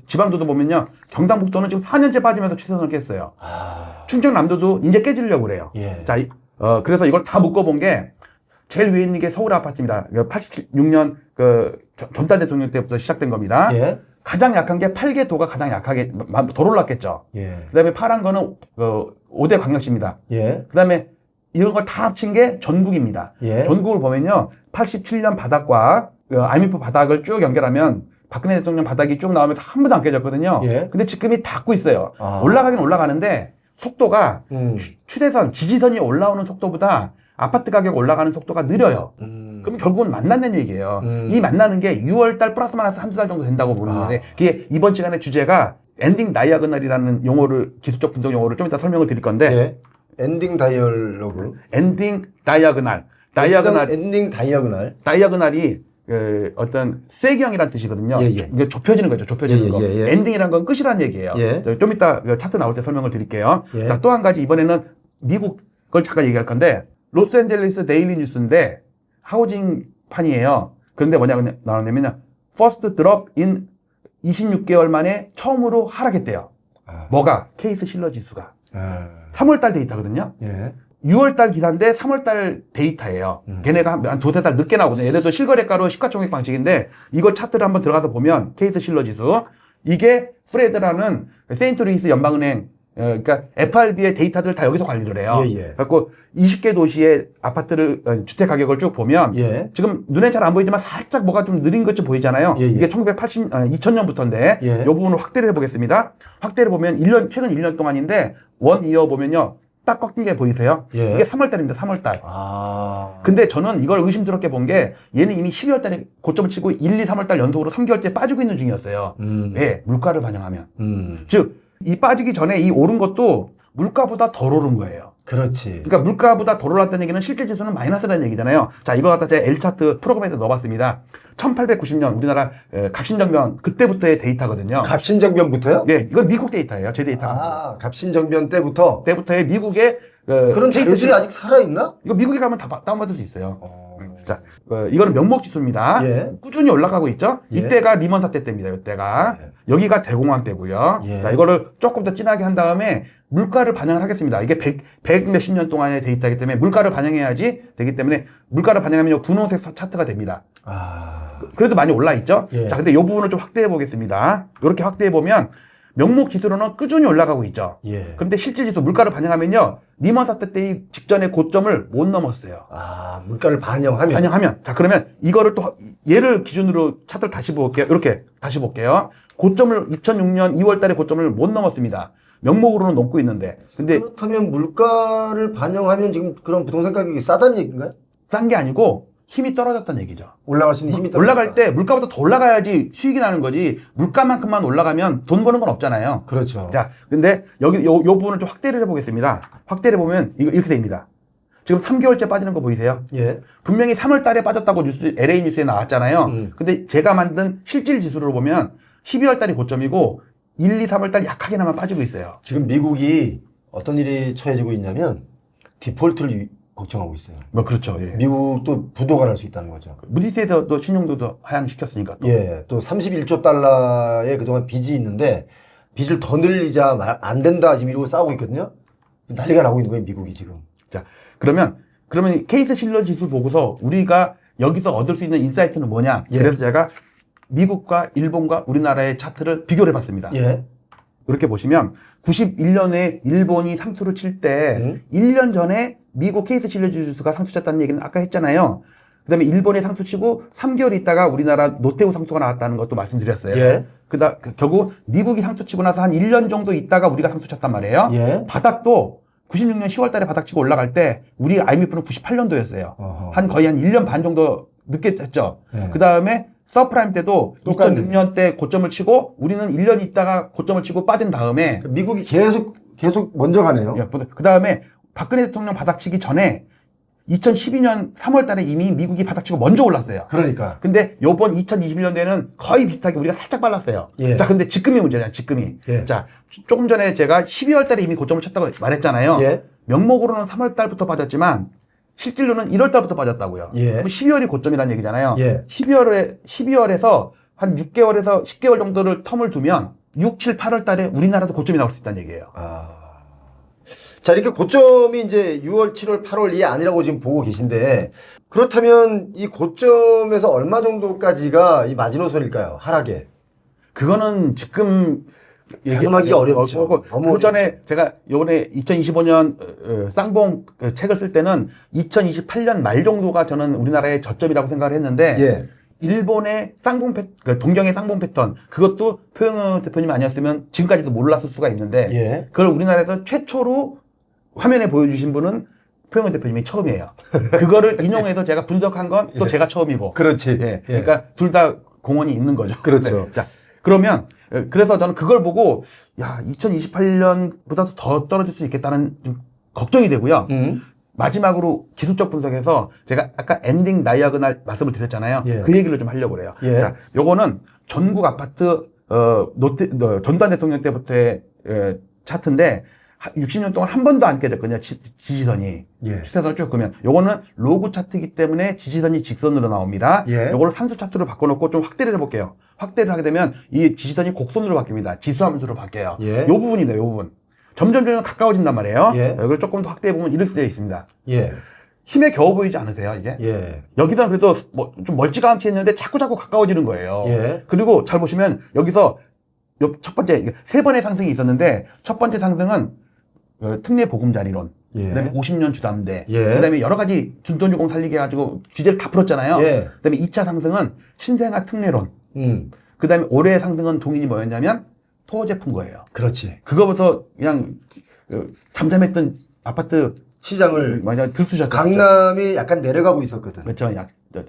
Speaker 2: 지방도도 보면요. 경상북도는 지금 4년째 빠지면서 최선을 깼어요.
Speaker 1: 아.
Speaker 2: 충청남도도 이제 깨지려고 그래요.
Speaker 1: 예.
Speaker 2: 자, 그래서 이걸 다 묶어본 게 제일 위에 있는 게 서울 아파트입니다. 86년 전달 대통령 때부터 시작된 겁니다.
Speaker 1: 예.
Speaker 2: 가장 약한 게 8개 도가 가장 약하게 덜 올랐겠죠.
Speaker 1: 예.
Speaker 2: 그 다음에 파란 거는 5대 광역시입니다.
Speaker 1: 예.
Speaker 2: 그 다음에 이런 걸 다 합친 게 전국입니다.
Speaker 1: 예.
Speaker 2: 전국을 보면요. 87년 바닥과 IMF 바닥을 쭉 연결하면 박근혜 대통령 바닥이 쭉 나오면서 한 번도 안 깨졌거든요.
Speaker 1: 예.
Speaker 2: 근데 지금이 닿고 있어요.
Speaker 1: 아.
Speaker 2: 올라가긴 올라가는데 속도가 추세선, 지지선이 올라오는 속도보다 아파트 가격 올라가는 속도가 느려요. 그럼 결국은 만난다는 얘기예요. 이 만나는 게 6월달 플러스 마이너스 한두 달 정도 된다고 보는데 그게 이번 시간의 주제가 엔딩 다이아고널이라는 용어를 기술적 분석 용어를 좀 이따 설명을 드릴 건데
Speaker 1: 예. 엔딩 다이얼로그.
Speaker 2: 엔딩 다이아고널.
Speaker 1: 엔딩 다이아고널.
Speaker 2: 다이아고널이 어떤 쐐기형이라는 뜻이거든요.
Speaker 1: 예, 예.
Speaker 2: 이게 좁혀지는 거죠. 좁혀지는
Speaker 1: 예,
Speaker 2: 거.
Speaker 1: 예, 예.
Speaker 2: 엔딩이란 건 끝이라는 얘기예요.
Speaker 1: 예.
Speaker 2: 좀 이따 차트 나올 때 설명을 드릴게요.
Speaker 1: 예.
Speaker 2: 자, 또 한 가지 이번에는 미국 걸 잠깐 얘기할 건데 로스앤젤레스 데일리 뉴스인데 하우징 판이에요. 그런데 뭐냐 나오냐면요. First drop in 26개월 만에 처음으로 하락했대요.
Speaker 1: 아.
Speaker 2: 뭐가? 케이스 실러 지수가.
Speaker 1: 아.
Speaker 2: 3월달 데이터거든요.
Speaker 1: 예.
Speaker 2: 6월달 기사인데 3월달 데이터예요. 걔네가 한 두세 달 늦게 나오거든요. 예를 들어 실거래가로 시가총액 방식인데 이거 차트를 한번 들어가서 보면 케이스 실러 지수 이게 프레드라는 세인트루이스 연방은행 그러니까 FRB의 데이터들 다 여기서 관리를 해요.
Speaker 1: 예, 예.
Speaker 2: 그래갖고 20개 도시의 아파트를 주택 가격을 쭉 보면
Speaker 1: 예.
Speaker 2: 지금 눈에 잘 안 보이지만 살짝 뭐가 좀 느린 것좀 보이잖아요.
Speaker 1: 예, 예.
Speaker 2: 이게 2000년부터인데
Speaker 1: 예.
Speaker 2: 이 부분을 확대를 해보겠습니다. 확대를 보면 최근 1년 동안인데 원 이어 보면요. 딱 꺾인 게 보이세요?
Speaker 1: 예.
Speaker 2: 이게 3월달입니다. 3월달.
Speaker 1: 아.
Speaker 2: 근데 저는 이걸 의심스럽게 본 게 얘는 이미 12월달에 고점을 치고 1, 2, 3월달 연속으로 3개월째 빠지고 있는 중이었어요. 왜? 물가를 반영하면. 즉, 이 빠지기 전에 이 오른 것도 물가보다 덜 오른 거예요.
Speaker 1: 그렇지.
Speaker 2: 그러니까 물가보다 덜 올랐다는 얘기는 실질 지수는 마이너스라는 얘기잖아요. 자, 이걸 갖다 제가 L차트 프로그램에서 넣어봤습니다. 1890년 우리나라 갑신정변 그때부터의 데이터거든요.
Speaker 1: 갑신정변부터요?
Speaker 2: 네, 이건 미국 데이터예요. 제 데이터.
Speaker 1: 아, 갑신정변 때부터.
Speaker 2: 때부터의 미국의
Speaker 1: 그런 자료들이 아직 살아있나?
Speaker 2: 이거 미국에 가면 다 다운받을 수 있어요. 자, 이거는 명목 지수입니다.
Speaker 1: 예.
Speaker 2: 꾸준히 올라가고 있죠.
Speaker 1: 예.
Speaker 2: 이때가 리먼 사태 때입니다. 이때가 여기가 대공황 때고요.
Speaker 1: 예.
Speaker 2: 자, 이거를 조금 더 진하게 한 다음에 물가를 반영을 하겠습니다. 이게 100 몇십 년 동안의 데이터이기 때문에 물가를 반영해야지 되기 때문에 물가를 반영하면 분홍색 차트가 됩니다.
Speaker 1: 아.
Speaker 2: 그래도 많이 올라 있죠.
Speaker 1: 예.
Speaker 2: 자, 근데 이 부분을 좀 확대해 보겠습니다. 이렇게 확대해 보면 명목 지수로는 꾸준히 올라가고 있죠.
Speaker 1: 예.
Speaker 2: 그런데 실질 지수 물가를 반영하면요. 리먼 사태 때 직전의 고점을 못 넘었어요.
Speaker 1: 아, 물가를 반영하면.
Speaker 2: 반영하면. 자, 그러면 이거를 또 얘를 기준으로 차트를 다시 볼게요. 이렇게 다시 볼게요. 고점을 2006년 2월 달에 고점을 못 넘었습니다. 명목으로는 넘고 있는데. 근데
Speaker 1: 그렇다면 물가를 반영하면 지금 그런 부동산 가격이 싸다는 얘기인가요?
Speaker 2: 싼 게 아니고 힘이 떨어졌다는 얘기죠.
Speaker 1: 올라갈 수 있는 힘이
Speaker 2: 올라갈 때 물가보다 더 올라가야지 수익이 나는 거지. 물가만큼만 올라가면 돈 버는 건 없잖아요.
Speaker 1: 그렇죠.
Speaker 2: 자, 근데 여기 요 부분을 좀 확대를 해보겠습니다. 확대를 보면 이렇게 됩니다. 지금 3개월째 빠지는 거 보이세요?
Speaker 1: 예.
Speaker 2: 분명히 3월 달에 빠졌다고 LA 뉴스에 나왔잖아요. 근데 제가 만든 실질 지수를 보면 12월 달이 고점이고 1, 2, 3월 달 약하게나마 빠지고 있어요.
Speaker 1: 지금 미국이 어떤 일이 처해지고 있냐면 디폴트를 걱정하고 있어요.
Speaker 2: 뭐 그렇죠. 예.
Speaker 1: 미국도 부도가 날 수 있다는 거죠.
Speaker 2: 무디스에서도 신용도도 하향시켰으니까 또.
Speaker 1: 예. 또 31조 달러의 그동안 빚이 있는데 빚을 더 늘리자 안 된다 지금 이러고 싸우고 있거든요. 난리가 나고 있는 거예요, 미국이 지금.
Speaker 2: 자, 그러면 케이스 실러 지수 보고서 우리가 여기서 얻을 수 있는 인사이트는 뭐냐?
Speaker 1: 예.
Speaker 2: 그래서 제가 미국과 일본과 우리나라의 차트를 비교를 해봤습니다.
Speaker 1: 예.
Speaker 2: 이렇게 보시면 91년에 일본이 상투를 칠 때 1년 전에 미국 케이스 실러 지수가 상투쳤다는 얘기는 아까 했잖아요. 그다음에 일본에 상투치고 3개월 있다가 우리나라 노태우 상투가 나왔다는 것도 말씀드렸어요.
Speaker 1: 예.
Speaker 2: 결국 미국이 상투치고 나서 한 1년 정도 있다가 우리가 상투쳤단 말이에요.
Speaker 1: 예.
Speaker 2: 바닥도 96년 10월 달에 바닥치고 올라갈 때 우리 IMF는 98년도였어요. 거의 한 1년 반 정도 늦게 했죠.
Speaker 1: 예.
Speaker 2: 그다음에 서프라임 때도
Speaker 1: 똑같네.
Speaker 2: 2006년 때 고점을 치고 우리는 1년 있다가 고점을 치고 빠진 다음에
Speaker 1: 미국이 계속 먼저 가네요.
Speaker 2: 그다음에 박근혜 대통령 바닥치기 전에 2012년 3월 달에 이미 미국이 바닥치고 먼저 올랐어요.
Speaker 1: 그러니까.
Speaker 2: 근데 요번 2021년도에는 거의 비슷하게 우리가 살짝 빨랐어요.
Speaker 1: 예.
Speaker 2: 자, 근데 지금이 문제잖아요, 지금이.
Speaker 1: 예.
Speaker 2: 자, 조금 전에 제가 12월 달에 이미 고점을 쳤다고 말했잖아요.
Speaker 1: 예.
Speaker 2: 명목으로는 3월 달부터 빠졌지만 실질로는 1월 달부터 빠졌다고요.
Speaker 1: 예.
Speaker 2: 그럼 12월이 고점이라는 얘기잖아요.
Speaker 1: 예.
Speaker 2: 12월에서 한 6개월에서 10개월 정도를 텀을 두면 6, 7, 8월 달에 우리나라도 고점이 나올 수 있다는 얘기예요.
Speaker 1: 자, 이렇게 고점이 이제 6월, 7월, 8월 이게 아니라고 지금 보고 계신데, 그렇다면 이 고점에서 얼마 정도까지가 이 마지노선일까요? 하락에.
Speaker 2: 그거는 지금
Speaker 1: 가늠하기가 어렵죠.
Speaker 2: 그 전에 제가 요번에 2025년 쌍봉 책을 쓸 때는 2028년 말 정도가 저는 우리나라의 저점이라고 생각을 했는데
Speaker 1: 예.
Speaker 2: 일본의 동경의 쌍봉 패턴 그것도 표영호 대표님 아니었으면 지금까지도 몰랐을 수가 있는데
Speaker 1: 예.
Speaker 2: 그걸 우리나라에서 최초로 화면에 보여주신 분은 표영호 대표님이 처음이에요. 그거를 인용해서 제가 분석한 건 또 제가 처음이고.
Speaker 1: 그렇지.
Speaker 2: 예. 그러니까 둘 다 공헌이 있는 거죠.
Speaker 1: 그렇죠.
Speaker 2: 네. 자, 그러면 그래서 저는 그걸 보고 야 2028년보다도 더 떨어질 수 있겠다는 좀 걱정이 되고요. 마지막으로 기술적 분석에서 제가 아까 엔딩 다이아고널 말씀을 드렸잖아요.
Speaker 1: 예.
Speaker 2: 그 얘기를 좀 하려고 그래요.
Speaker 1: 예.
Speaker 2: 자, 요거는 전국 아파트 전두환 대통령 때부터의 차트인데 60년 동안 한 번도 안 깨졌거든요. 지지선이.
Speaker 1: 예.
Speaker 2: 추세선을 쭉 그면 요거는 로그 차트이기 때문에 지지선이 직선으로 나옵니다.
Speaker 1: 예.
Speaker 2: 요거를 산수 차트로 바꿔놓고 좀 확대를 해볼게요. 확대를 하게 되면 이 지지선이 곡선으로 바뀝니다. 지수함수로 바뀌어요.
Speaker 1: 예.
Speaker 2: 요 부분입니다. 요 부분. 점점 가까워진단 말이에요.
Speaker 1: 예.
Speaker 2: 이걸 조금 더 확대해보면 이렇게 되어 있습니다.
Speaker 1: 예.
Speaker 2: 힘에 겨워 보이지 않으세요, 이게?
Speaker 1: 예.
Speaker 2: 여기서는 그래도 좀 멀찌감치 했는데 자꾸 가까워지는 거예요.
Speaker 1: 예.
Speaker 2: 그리고 잘 보시면 여기서 첫 번째, 세 번의 상승이 있었는데 첫 번째 상승은 특례 보금자리론.
Speaker 1: 예.
Speaker 2: 그다음에 50년 주담대.
Speaker 1: 예.
Speaker 2: 그다음에 여러 가지 준돈주공 살리게 해가지고 규제를 다 풀었잖아요.
Speaker 1: 예.
Speaker 2: 그다음에 2차 상승은 신생아 특례론.
Speaker 1: 음.
Speaker 2: 그다음에 올해의 상승은 동인이 뭐였냐면 토지에 푼 거예요.
Speaker 1: 그렇지.
Speaker 2: 그거부터 그냥 잠잠했던 아파트
Speaker 1: 시장을
Speaker 2: 만약 들쑤셨죠.
Speaker 1: 강남이 약간 내려가고 있었거든.
Speaker 2: 그렇죠.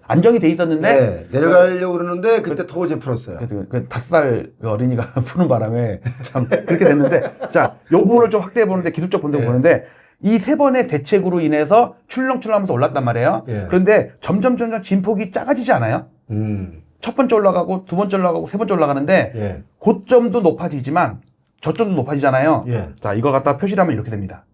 Speaker 2: 안정이 돼 있었는데
Speaker 1: 네, 내려가려고 그러는데 그때 토지 풀었어요.
Speaker 2: 그 5살 어린이가 푸는 바람에 참 그렇게 됐는데 자, 요 부분을 좀 확대해 보는데 기술적 분석을 보는데 이 세 번의 대책으로 인해서 출렁출렁하면서 올랐단 말이에요.
Speaker 1: 예.
Speaker 2: 그런데 점점 진폭이 작아지지 않아요? 첫 번째 올라가고 두 번째 올라가고 세 번째 올라가는데
Speaker 1: 예.
Speaker 2: 고점도 높아지지만 저점도 높아지잖아요.
Speaker 1: 예.
Speaker 2: 자, 이걸 갖다 표시를 하면 이렇게 됩니다.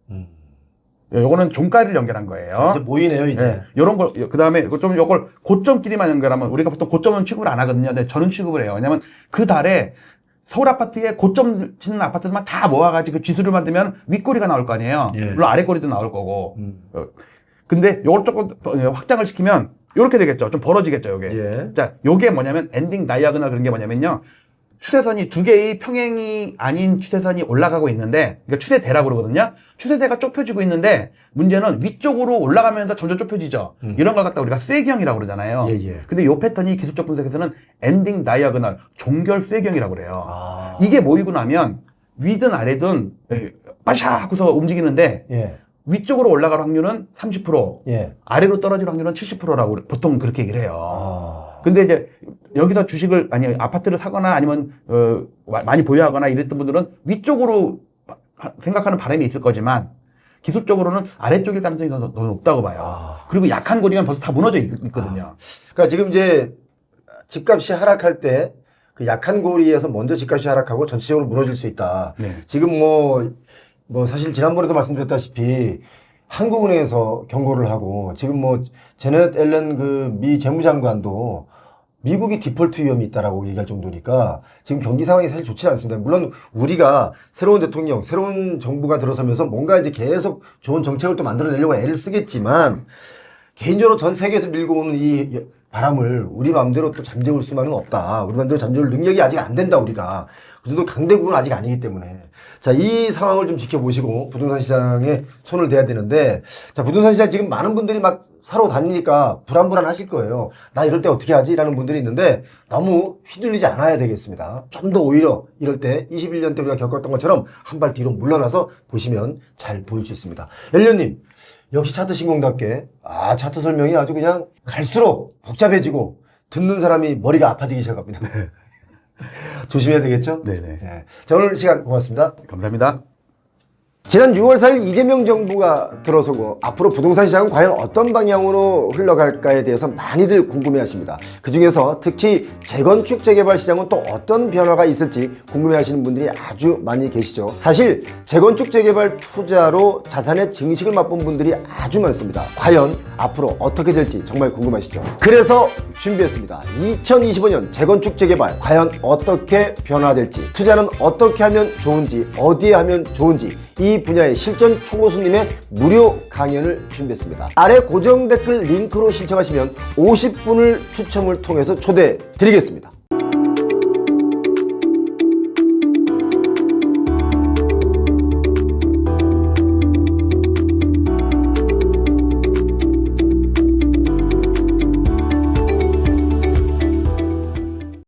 Speaker 2: 요거는 종가를 연결한 거예요.
Speaker 1: 이제 모이네요, 이제.
Speaker 2: 네, 요런 거, 그 다음에 좀 요걸 고점끼리만 연결하면 우리가 보통 고점은 취급을 안 하거든요. 근데 저는 취급을 해요. 왜냐면 그 달에 서울 아파트에 고점 짓는 아파트들만 다 모아가지고 그 지수를 만들면 윗꼬리가 나올 거 아니에요.
Speaker 1: 예.
Speaker 2: 물론 아랫꼬리도 나올 거고. 근데 요걸 조금 확장을 시키면 요렇게 되겠죠. 좀 벌어지겠죠, 요게.
Speaker 1: 예.
Speaker 2: 자, 요게 뭐냐면 엔딩 다이아고널 그런 게 뭐냐면요. 추세선이 두 개의 평행이 아닌 추세선이 올라가고 있는데, 그러니까 추세대라고 그러거든요. 추세대가 좁혀지고 있는데, 문제는 위쪽으로 올라가면서 점점 좁혀지죠. 이런 걸 갖다 우리가 쐐기형이라고 그러잖아요.
Speaker 1: 예, 예.
Speaker 2: 근데 요 패턴이 기술적 분석에서는 엔딩 다이아고널, 종결 쐐기형이라고 그래요.
Speaker 1: 아.
Speaker 2: 이게 모이고 나면 위든 아래든 빠샤 하고서 움직이는데,
Speaker 1: 예.
Speaker 2: 위쪽으로 올라갈 확률은 30%,
Speaker 1: 예.
Speaker 2: 아래로 떨어질 확률은 70%라고 보통 그렇게 얘기를 해요.
Speaker 1: 아.
Speaker 2: 근데 이제 여기서 아파트를 사거나 아니면 많이 보유하거나 이랬던 분들은 위쪽으로 생각하는 바람이 있을 거지만 기술적으로는 아래쪽일 가능성이 더 높다고 봐요.
Speaker 1: 아.
Speaker 2: 그리고 약한 고리가 벌써 다 무너져 있거든요.
Speaker 1: 그러니까 지금 이제 집값이 하락할 때 그 약한 고리에서 먼저 집값이 하락하고 전체적으로 무너질 수 있다.
Speaker 2: 네.
Speaker 1: 지금 뭐 사실 지난번에도 말씀드렸다시피 한국은행에서 경고를 하고 지금 뭐 제넷 앨런 그 미 재무장관도 미국이 디폴트 위험이 있다라고 얘기할 정도니까 지금 경기 상황이 사실 좋지 않습니다. 물론 우리가 새로운 대통령, 새로운 정부가 들어서면서 뭔가 이제 계속 좋은 정책을 또 만들어내려고 애를 쓰겠지만 개인적으로 전 세계에서 밀고 오는 이 바람을 우리 마음대로 또 잠재울 수만은 없다. 우리 마음대로 잠재울 능력이 아직 안 된다, 우리가. 그 정도 강대국은 아직 아니기 때문에. 자, 이 상황을 좀 지켜보시고 부동산 시장에 손을 대야 되는데, 자, 부동산 시장 지금 많은 분들이 막 사러 다니니까 불안하실 거예요. 나 이럴 때 어떻게 하지? 라는 분들이 있는데 너무 휘둘리지 않아야 되겠습니다. 좀 더 오히려 이럴 때 21년 때 우리가 겪었던 것처럼 한 발 뒤로 물러나서 보시면 잘 보일 수 있습니다. 엘리언님, 역시 차트 신공답게 차트 설명이 아주 그냥 갈수록 복잡해지고 듣는 사람이 머리가 아파지기 시작합니다. 조심해야 되겠죠?
Speaker 2: 네네.
Speaker 1: 네. 자, 오늘 시간 고맙습니다.
Speaker 2: 감사합니다.
Speaker 1: 지난 6월 4일 이재명 정부가 들어서고 앞으로 부동산 시장은 과연 어떤 방향으로 흘러갈까에 대해서 많이들 궁금해하십니다. 그중에서 특히 재건축 재개발 시장은 또 어떤 변화가 있을지 궁금해하시는 분들이 아주 많이 계시죠. 사실 재건축 재개발 투자로 자산의 증식을 맛본 분들이 아주 많습니다. 과연 앞으로 어떻게 될지 정말 궁금하시죠. 그래서 준비했습니다. 2025년 재건축 재개발 과연 어떻게 변화될지, 투자는 어떻게 하면 좋은지, 어디에 하면 좋은지 이 분야의 실전 초고수님의 무료 강연을 준비했습니다. 아래 고정 댓글 링크로 신청하시면 50분을 추첨을 통해서 초대드리겠습니다.